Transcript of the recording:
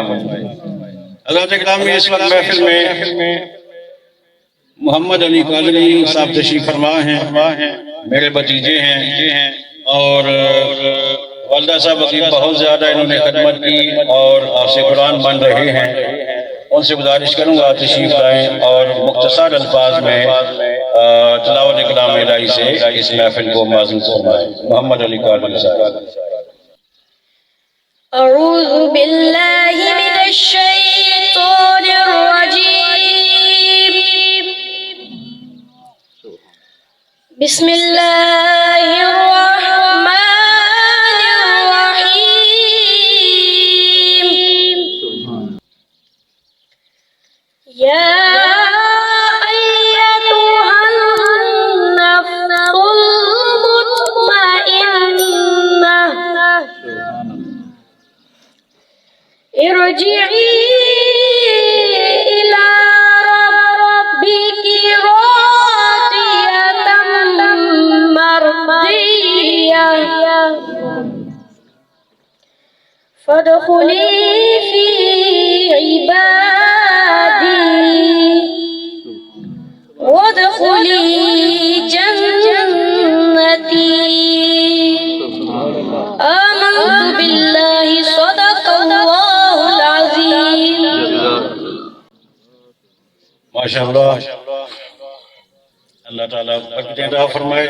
हज़रत गिरामी इस वक्त महफिल में मोहम्मद अली कादरी साहब तशरीफ फरमा हैं, मेरे भतीजे हैं और वालदा साहब की बहुत ज़्यादा इन्होंने खदमत की और हाफ़िज़ कुरान बन रहे हैं। उनसे गुजारिश करूँगा तशरीफ लाएँ और मुख्तसर अल्फाज में तिलावत कलाम इलाही से इस महफिल को माज़ून फरमाएं। मोहम्मद अली कादरी साहब। अऊज़ु बिल्लाहि मिनश शैतानिर रजीम। बिस्मिल्लाहिर रहमानिर रहीम। या अय्युहन नफ्सुल मुतमइन्नह इरजिई इला रब्बिकी रादियतम मर्दिय्यह फदखुली फी इबादी वदखुली जन्नती। आमन्तु बिल्लाहि सदक़ल्लाहुल अज़ीम। माशाअल्लाह, अल्लाह ताला बरकतें अता फरमाए।